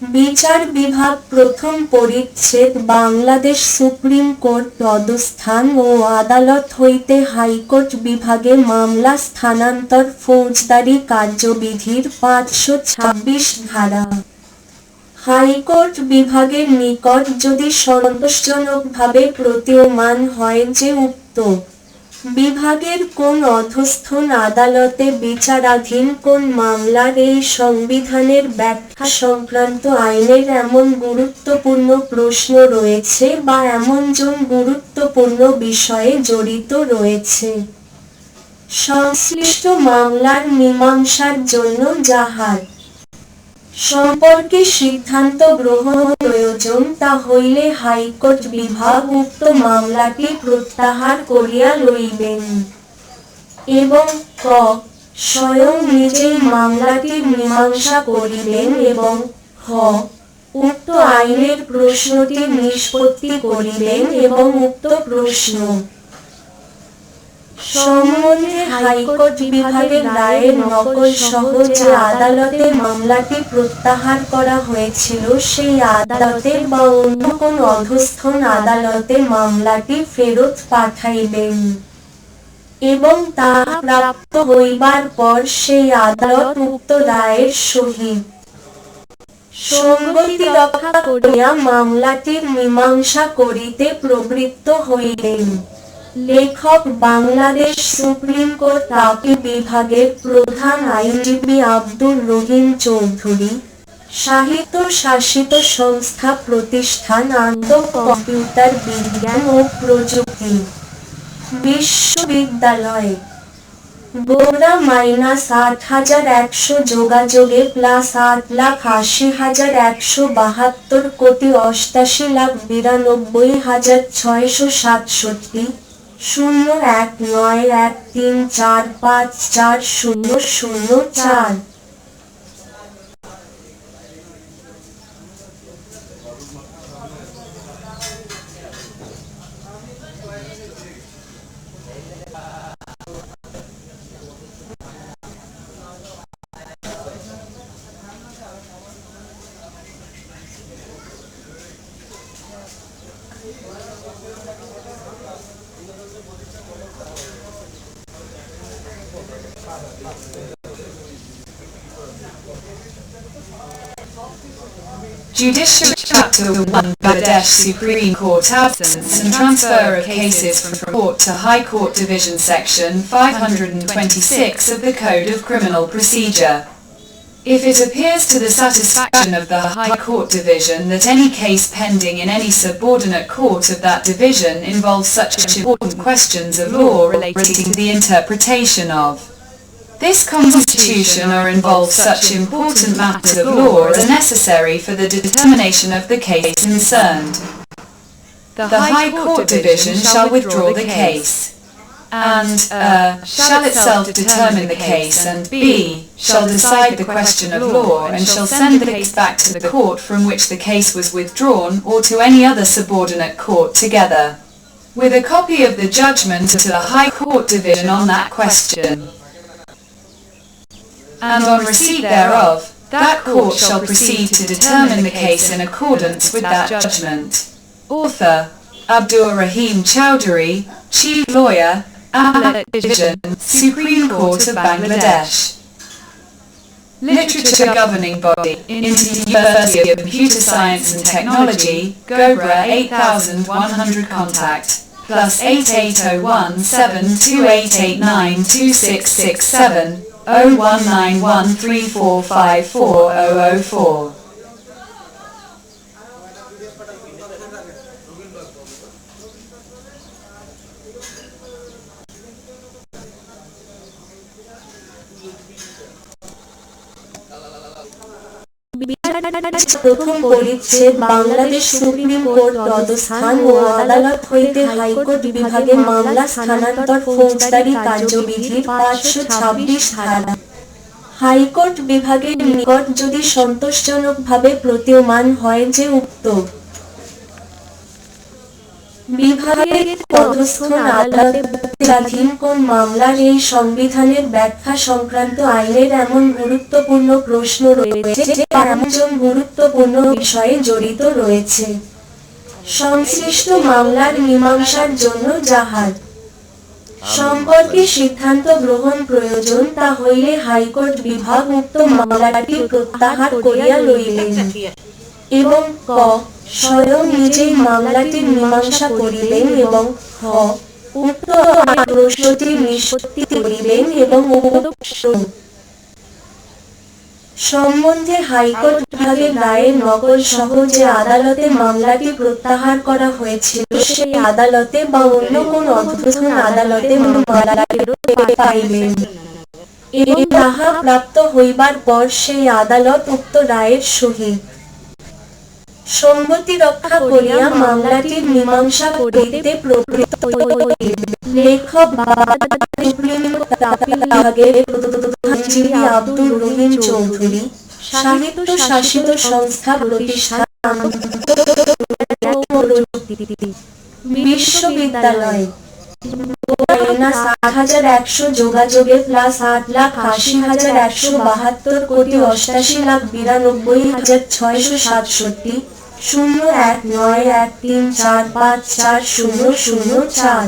বিচার বিভাগ প্রথম পরিচ্ছেদ বাংলাদেশ সুপ্রিম কোর্ট অবস্থান ও আদালত হইতে হাইকোর্ট বিভাগে মামলা স্থানান্তর ফৌজদারি কার্যবিধির ৫২৬ ধারা। হাইকোর্ট বিভাগের নিকট যদি সন্তোষজনকভাবে প্রতীয়মান হয় যে উক্ত বিভাগের কোন অধস্থন আদালতে বিচারাধীন কোন মামলার এই সংবিধানের ব্যাখ্যা সংক্রান্ত আইনের এমন গুরুত্বপূর্ণ প্রশ্ন রয়েছে বা এমনজন গুরুত্বপূর্ণ বিষয়ে জড়িত রয়েছে, সংশ্লিষ্ট মামলার মীমাংসার জন্য যাহার সম্পর্কে সিদ্ধান্ত গ্রহণ প্রয়োজন, তা হইলে হাইকোর্ট বিভাগ উক্ত মামলাটি প্রত্যাহার করিয়া লইবেন এবং ক স্বয়ং নিজেই মামলাটির মীমাংসা করিবেন এবং খ উক্ত আইনের প্রশ্নটির নিষ্পত্তি করিবেন এবং উক্ত প্রশ্ন সম্বন্ধে হাইকোর্ট বিভাগের রায়ের নকল সহ যে আদালতে মামলাটি প্রত্যাহার করা হয়েছিল সেই আদালতের বা অন্য কোন অধস্থন আদালতে মামলাটি ফেরত পাঠাইবেন এবং তাহা প্রাপ্ত হইবার পর সেই আদালত উক্ত রায়ের সহিত সঙ্গতি রক্ষা করিয়া মামলাটির মীমাংসা করিতে প্রবৃত্ত হইবেন। লেখক বাংলাদেশ সুপ্রিম কোর্ট আপিল বিভাগের প্রধান আইনজীবী আব্দুর রহিম চৌধুরী, সাহিত্য শাসিত সংস্থা প্রতিষ্ঠান আন্তঃ কম্পিউটার বিজ্ঞান ও প্রযুক্তি বিশ্ববিদ্যালয়, বগুড়া -৮১০০ যোগাযোগে +৮,৭১,৮২,৮৯,৬৬৭ 0191345400004। Judiciary Chapter 1 Bangladesh Supreme Court Absence and Transfer of Cases from Court to High Court Division Section 526 of the Code of Criminal Procedure. If it appears to the satisfaction of the High Court Division that any case pending in any subordinate court of that division involves such important questions of law relating to the interpretation of this Constitution or involves such important matters of law as are necessary for the determination of the case concerned, the High Court Division shall withdraw the case, and shall itself determine the case, and b. shall decide the question of law, and shall send the case back to the court from which the case was withdrawn, or to any other subordinate court together with a copy of the judgment to the High Court Division on that question. And on receipt thereof, that court shall proceed to determine the case in accordance with that judgment. Author, Abdur Rahim Chowdhury, Chief Lawyer, Appellate Division, Supreme Court of Bangladesh. Literature Governing Body, University of Computer Science and Technology, Gobra 8100 Contact, +88017288926667 01913454004. প্রথম পরিচ্ছেদ Bangladesh supreme court অবস্থান ও আদালত হইতে high court বিভাগে মামলা স্থানান্তর ফৌজদারি কার্যবিধির ৫২৬ ধারা। হাইকোর্ট বিভাগের নিকট যদি সন্তোষজনকভাবে প্রতীয়মান হয় যে উক্ত বিভাগের অধস্থন আদালতে বিচারাধীন কোন মামলার এই সংবিধানের ব্যাখ্যা সংক্রান্ত আইনের এমন গুরুত্বপূর্ণ প্রশ্ন রয়েছে যে এমন গুরুত্বপূর্ণ বিষয়ে জড়িত রয়েছে। সংশ্লিষ্ট মামলার মীমাংসার জন্য যাহার সম্পর্কে সিদ্ধান্ত গ্রহণ প্রয়োজন তা হইলে হাইকোর্ট বিভাগ উক্ত মামলাটি প্রত্যাহার করিয়া লইবেন এবং ক স্বয়ং নিজেই মামলাটির মীমাংসা করিবেন এবং খ উক্ত প্রশ্নটির নিষ্পত্তি করিবেন এবং উক্ত সম্বন্ধে হাইকোর্ট বিভাগের রায়ের নকল সহ যে আদালতে মামলাটি প্রত্যাহার করা হয়েছিল সেই আদালতে বা অন্য কোন অধস্তন আদালতে মামলাটি পাইবেন এবং তাহা প্রাপ্ত হইবার পর সেই আদালত উক্ত রায়ের সহিত সম্মতি রক্ষা করিয়া মামলাটির মীমাংসা করিতে প্রবৃত্ত হইবেন। লেখক সুপ্রিম কোর্ট আপিল বিভাগের আইনজীবী আব্দুর রহিম চৌধুরী, সাহিত্য শাসিত সংস্থা প্রতিষ্ঠান বিশ্ববিদ্যালয়। 7,100 যোগাযোগে +8,80,172 কোটি 88,92,667 01913454004।